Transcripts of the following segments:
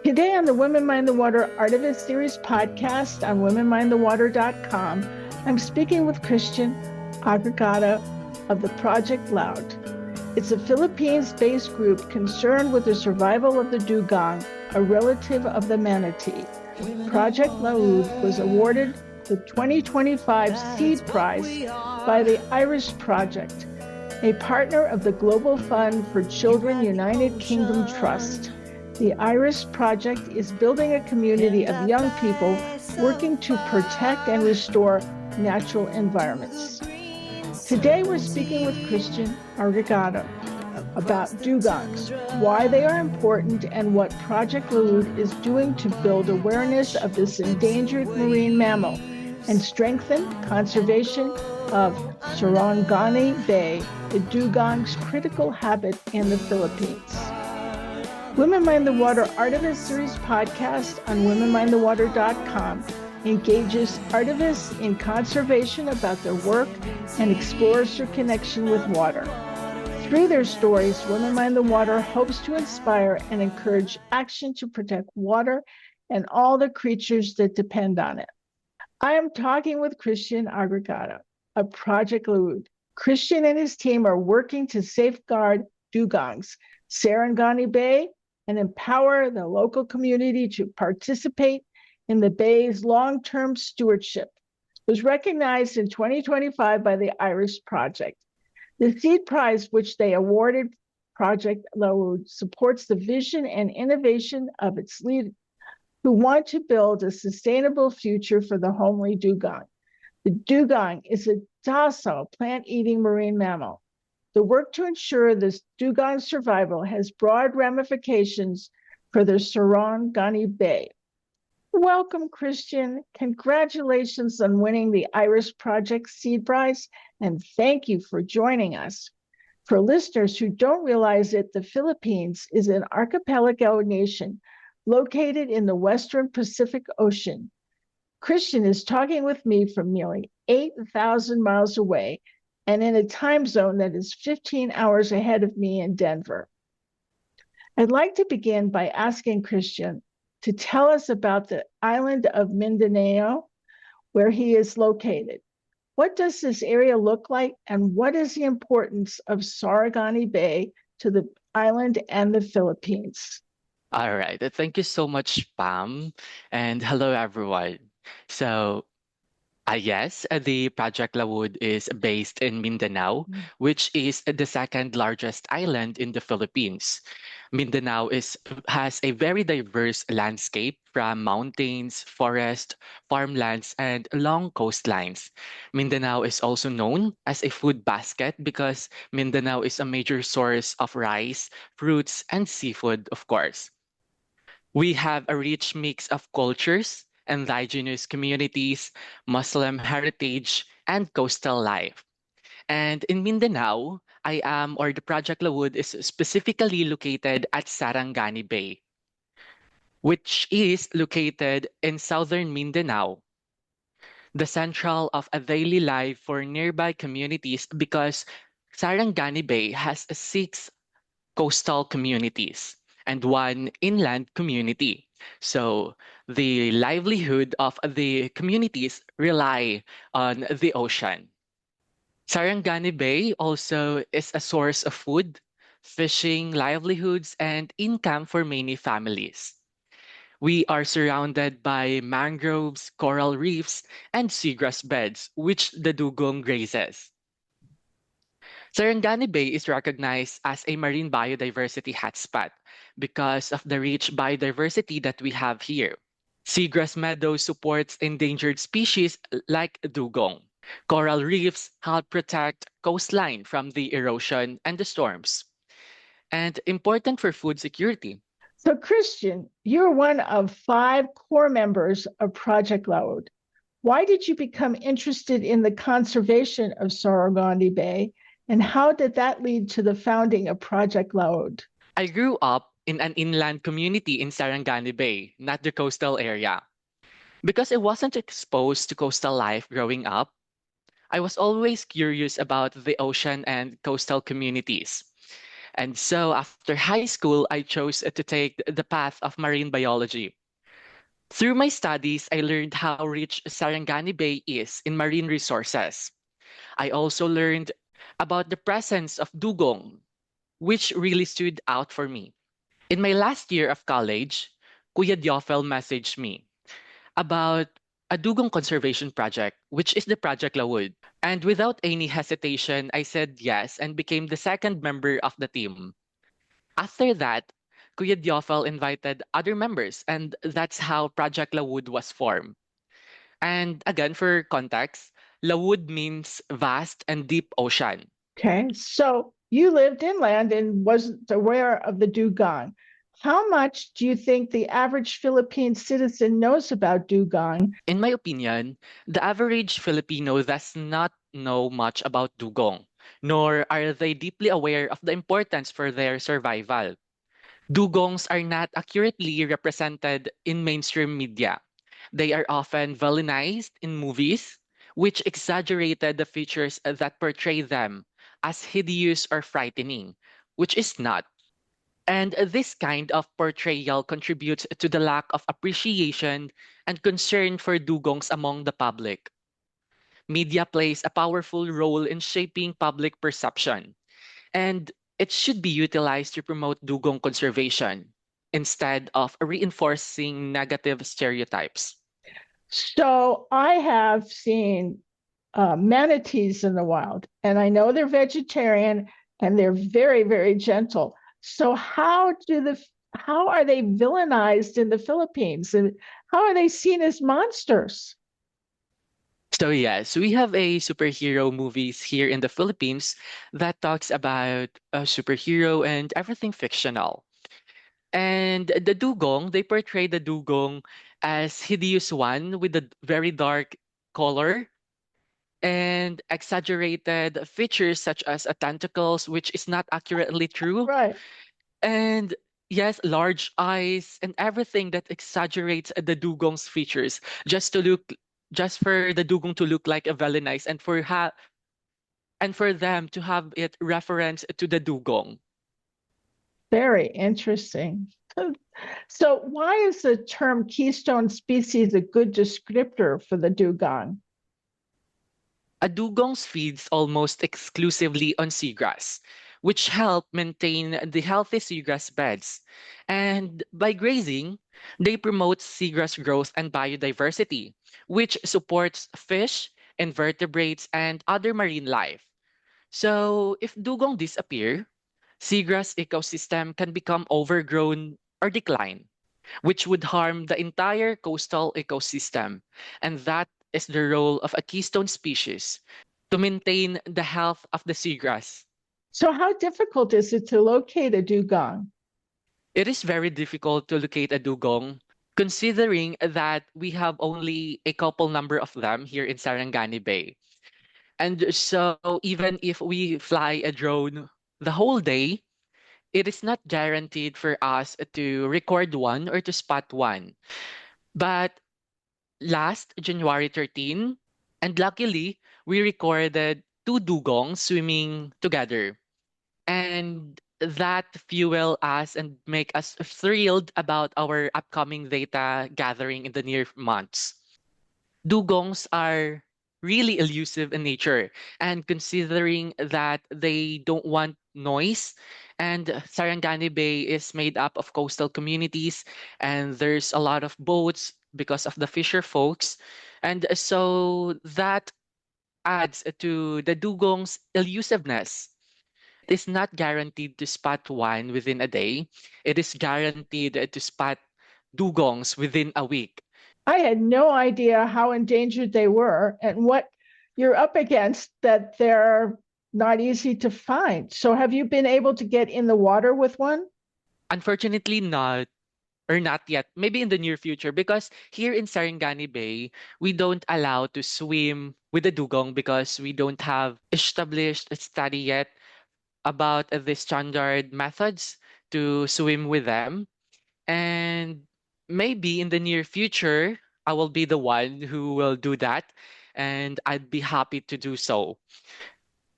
Today on the Women Mind the Water Artivist Series podcast on womenmindthewater.com, I'm speaking with Christian Agregado of the Project Lawud. It's a Philippines-based group concerned with the survival of the dugong, a relative of the manatee. Project Lawud was awarded the 2025 Seed Prize by the Irish Project, a partner of the Global Fund for Children United Kingdom Trust. The Irish Project is building a community of young people working to protect and restore natural environments. Today we're speaking with Christian Agregado about dugongs, why they are important, and what Project Lawud is doing to build awareness of this endangered marine mammal and strengthen conservation of Sarangani Bay, the dugong's critical habitat in the Philippines. Women Mind the Water Artivist Series podcast on womenmindthewater.com engages artivists in conservation about their work and explores their connection with water. Through their stories, Women Mind the Water hopes to inspire and encourage action to protect water and all the creatures that depend on it. I am talking with Christian Agregado of Project Lawud. Christian and his team are working to safeguard dugongs, Sarangani Bay, and empower the local community to participate in the Bay's long-term stewardship. It was recognized in 2025 by the Irish Project. The Seed Prize, which they awarded Project Lawud, supports the vision and innovation of its leaders who want to build a sustainable future for the homely dugong. The dugong is a docile plant-eating marine mammal. The work to ensure this dugong's survival has broad ramifications for the Sarangani Bay. Welcome, Christian. Congratulations on winning the Irish Project Seed Prize, and thank you for joining us. For listeners who don't realize it, the Philippines is an archipelago nation located in the Western Pacific Ocean. Christian is talking with me from nearly 8,000 miles away and in a time zone that is 15 hours ahead of me in Denver. I'd like to begin by asking Christian to tell us about the island of Mindanao, where he is located. What does this area look like, and what is the importance of Sarangani Bay to the island and the Philippines? All right. Thank you so much, Pam. And hello, everyone. So, yes, the Project Lawud is based in Mindanao, which is the second largest island in the Philippines. Mindanao has a very diverse landscape from mountains, forest, farmlands, and long coastlines. Mindanao is also known as a food basket because Mindanao is a major source of rice, fruits, and seafood, of course. We have a rich mix of cultures, indigenous communities, Muslim heritage, and coastal life. And in Mindanao, the Project Lawud is specifically located at Sarangani Bay, which is located in southern Mindanao, the central of a daily life for nearby communities because Sarangani Bay has six coastal communities and one inland community. So the livelihood of the communities rely on the ocean. Sarangani Bay also is a source of food, fishing, livelihoods, and income for many families. We are surrounded by mangroves, coral reefs, and seagrass beds, which the dugong grazes. Sarangani Bay is recognized as a marine biodiversity hotspot because of the rich biodiversity that we have here. Seagrass meadows supports endangered species like dugong. Coral reefs help protect coastline from the erosion and the storms. And important for food security. So, Christian, you're one of 5 core members of Project Lawud. Why did you become interested in the conservation of Sarangani Bay, and how did that lead to the founding of Project Lawud? I grew up in an inland community in Sarangani Bay, not the coastal area. Because I wasn't exposed to coastal life growing up, I was always curious about the ocean and coastal communities. And so after high school, I chose to take the path of marine biology. Through my studies, I learned how rich Sarangani Bay is in marine resources. I also learned about the presence of dugong, which really stood out for me. In my last year of college, Kuya Diofel messaged me about a dugong conservation project, which is the Project Lawud. And without any hesitation, I said yes and became the second member of the team. After that, Kuya Diofel invited other members, and that's how Project Lawud was formed. And again, for context, Lawud means vast and deep ocean. Okay, so you lived inland and wasn't aware of the dugong. How much do you think the average Philippine citizen knows about dugong? In my opinion, the average Filipino does not know much about dugong, nor are they deeply aware of the importance for their survival. Dugongs are not accurately represented in mainstream media. They are often villainized in movies, which exaggerated the features that portray them as hideous or frightening, which is not. And this kind of portrayal contributes to the lack of appreciation and concern for dugongs among the public. Media plays a powerful role in shaping public perception, and it should be utilized to promote dugong conservation instead of reinforcing negative stereotypes. So I have seen manatees in the wild, and I know they're vegetarian and they're very, very gentle. So how are they villainized in the Philippines, and how are they seen as monsters? So yes, we have a superhero movies here in the Philippines that talks about a superhero and everything fictional. And the dugong, they portray the dugong as hideous one with a very dark color and exaggerated features such as tentacles, which is not accurately true. Right. And yes, large eyes and everything that exaggerates the dugong's features just for the dugong to look like a villainized and for them to have it reference to the dugong. Very interesting. So, why is the term keystone species a good descriptor for the dugong? A dugong feeds almost exclusively on seagrass, which help maintain the healthy seagrass beds. And by grazing, they promote seagrass growth and biodiversity, which supports fish, invertebrates, and other marine life. So if dugong disappear, seagrass ecosystem can become overgrown or decline, which would harm the entire coastal ecosystem. And that is the role of a keystone species to maintain the health of the seagrass. So, how difficult is it to locate a dugong? It is very difficult to locate a dugong considering that we have only a couple number of them here in Sarangani Bay. And so even if we fly a drone the whole day, it is not guaranteed for us to record one or to spot one. But last January 13, and luckily, we recorded two dugongs swimming together. And that fuel us and make us thrilled about our upcoming data gathering in the near months. Dugongs are really elusive in nature, and considering that they don't want noise, and Sarangani Bay is made up of coastal communities, and there's a lot of boats because of the fisher folks, and so that adds to the dugong's elusiveness. It is not guaranteed to spot one within a day. It is guaranteed to spot dugongs within a week. I had no idea how endangered they were and what you're up against, that they're not easy to find. So, have you been able to get in the water with one? Unfortunately, not or not yet. Maybe in the near future, because here in Sarangani Bay, we don't allow to swim with the dugong because we don't have established a study yet about the standard methods to swim with them. And maybe in the near future, I will be the one who will do that. And I'd be happy to do so.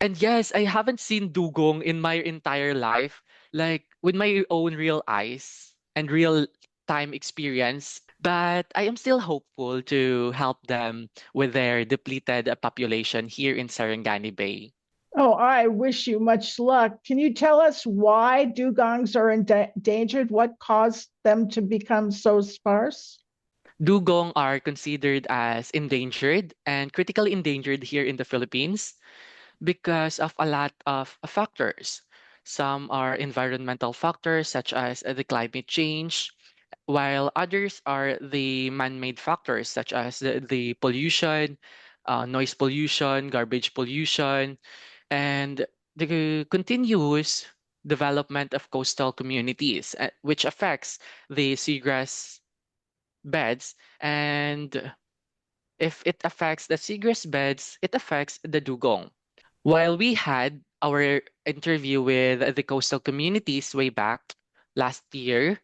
And yes, I haven't seen dugong in my entire life. like with my own real eyes and real time experience. But I am still hopeful to help them with their depleted population here in Sarangani Bay. Oh, I wish you much luck. Can you tell us why dugongs are endangered? What caused them to become so sparse? Dugong are considered as endangered and critically endangered here in the Philippines because of a lot of factors. Some are environmental factors such as the climate change, while others are the man-made factors such as the pollution, noise pollution, garbage pollution, and the continuous development of coastal communities, which affects the seagrass beds. And if it affects the seagrass beds, it affects the dugong. While we had our interview with the coastal communities way back last year,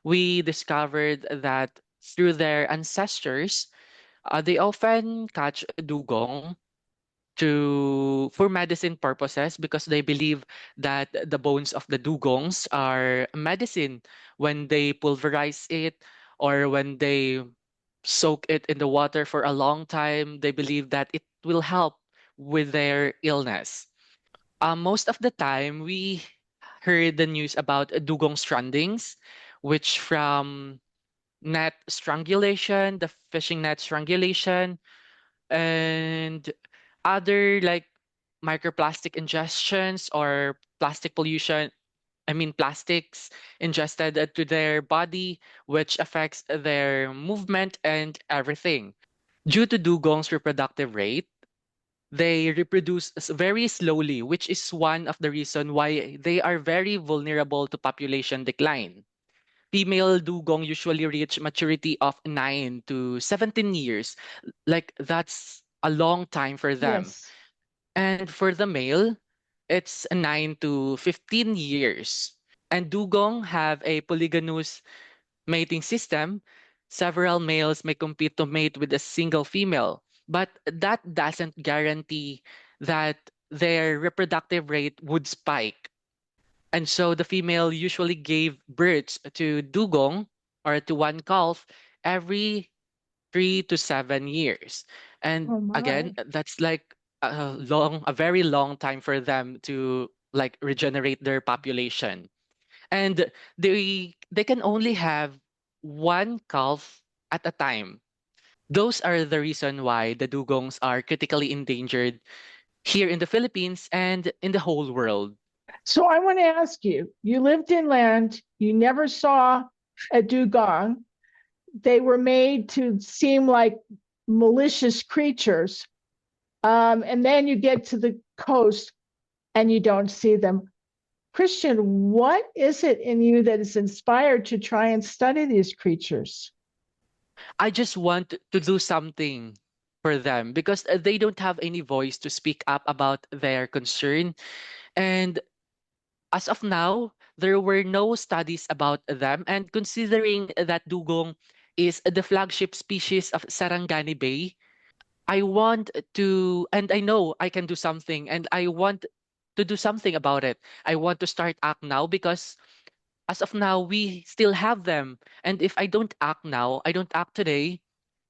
we discovered that through their ancestors, they often catch dugong for medicine purposes because they believe that the bones of the dugongs are medicine when they pulverize it or when they soak it in the water for a long time. They believe that it will help with their illness. Most of the time, we heard the news about dugong strandings, which from net strangulation, the fishing net strangulation, and other like microplastic ingestions or plastic pollution. I mean, plastics ingested to their body, which affects their movement and everything. Due to dugong's reproductive rate, they reproduce very slowly, which is one of the reason why they are very vulnerable to population decline. Female dugong usually reach maturity of 9 to 17 years. Like that's a long time for them. Yes. And for the male, it's 9 to 15 years. And dugong have a polygynous mating system. Several males may compete to mate with a single female, but that doesn't guarantee that their reproductive rate would spike. And so the female usually gave birth to dugong or to one calf every 3 to 7 years. And Oh again, my. that's like a very long time for them to like regenerate their population. And they can only have one calf at a time. Those are the reason why the dugongs are critically endangered here in the Philippines and in the whole world. So I want to ask you, you lived inland, you never saw a dugong. They were made to seem like malicious creatures. And then you get to the coast and you don't see them. Christian, what is it in you that is inspired to try and study these creatures? I just want to do something for them because they don't have any voice to speak up about their concern. And as of now, there were no studies about them. And considering that dugong is the flagship species of Sarangani Bay, I want to, and I know I can do something, and I want to do something about it. I want to start act now because as of now, we still have them. And if I don't act now, I don't act today.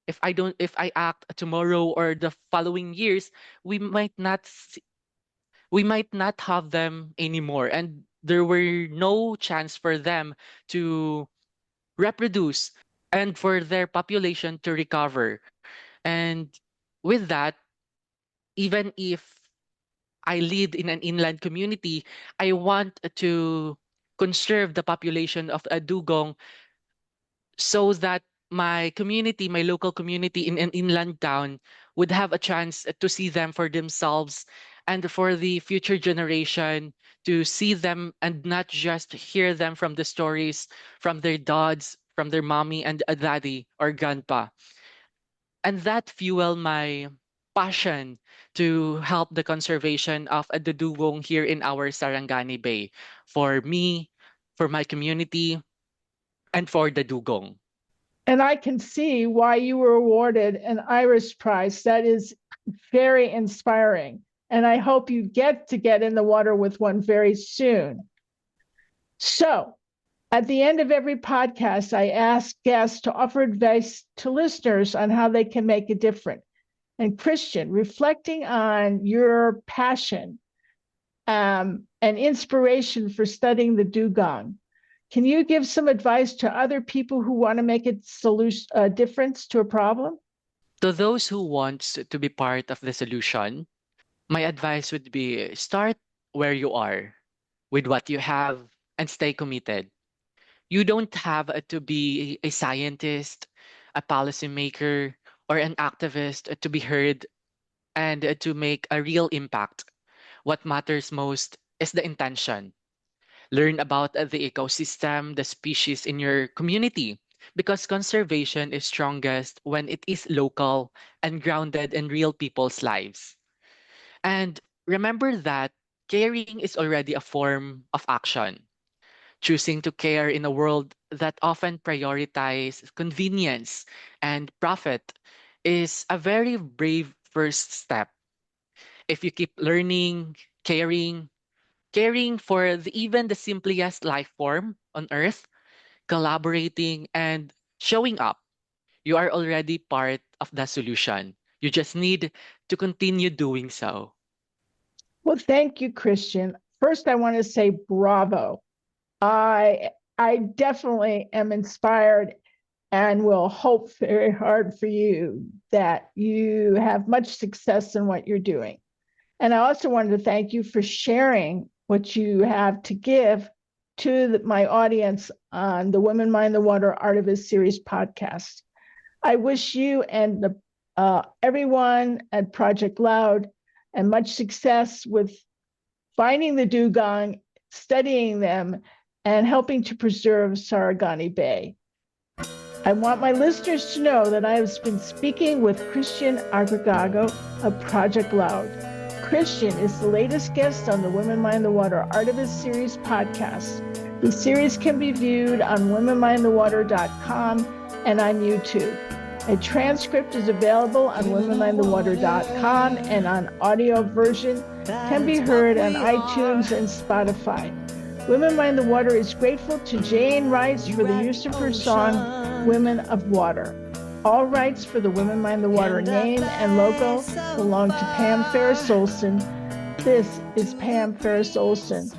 If I act tomorrow or the following years, we might not we might not have them anymore, and there were no chance for them to reproduce and for their population to recover. And with that, even if I live in an inland community, I want to conserve the population of a dugong so that my community, my local community in an inland town would have a chance to see them for themselves and for the future generation to see them and not just hear them from the stories from their dads, from their mommy and a daddy or grandpa. And that fuel my passion to help the conservation of the dugong here in our Sarangani Bay for me, for my community, and for the dugong. And I can see why you were awarded an Iris Prize. That is very inspiring. And I hope you get to get in the water with one very soon. So, at the end of every podcast, I ask guests to offer advice to listeners on how they can make a difference. And Christian, reflecting on your passion and inspiration for studying the Dugong, can you give some advice to other people who want to make a difference to a problem? To those who want to be part of the solution, my advice would be start where you are, with what you have, and stay committed. You don't have to be a scientist, a policymaker, or an activist to be heard and to make a real impact. What matters most is the intention. Learn about the ecosystem, the species in your community, because conservation is strongest when it is local and grounded in real people's lives. And remember that caring is already a form of action. Choosing to care in a world that often prioritizes convenience and profit is a very brave first step. If you keep learning, caring, caring for even the simplest life form on earth, collaborating and showing up, you are already part of the solution. You just need to continue doing so. Well, thank you, Christian. First, I want to say bravo. I definitely am inspired and will hope very hard for you that you have much success in what you're doing. And I also wanted to thank you for sharing what you have to give to my audience on the Women Mind the Water Artivist Series podcast. I wish you and everyone at Project Lawud and much success with finding the dugong, studying them, and helping to preserve Sarangani Bay. I want my listeners to know that I have been speaking with Christian Agregado of Project Lawud. Christian is the latest guest on the Women Mind the Water Artivist Series podcast. The series can be viewed on womenmindthewater.com and on YouTube. A transcript is available on womenmindthewater.com, and on audio version can be heard on iTunes and Spotify. Women Mind the Water is grateful to Jane Rice for the use of her song, Women of Water. All rights for the Women Mind the Water name and logo belong to Pam Ferris Olson. This is Pam Ferris Olson.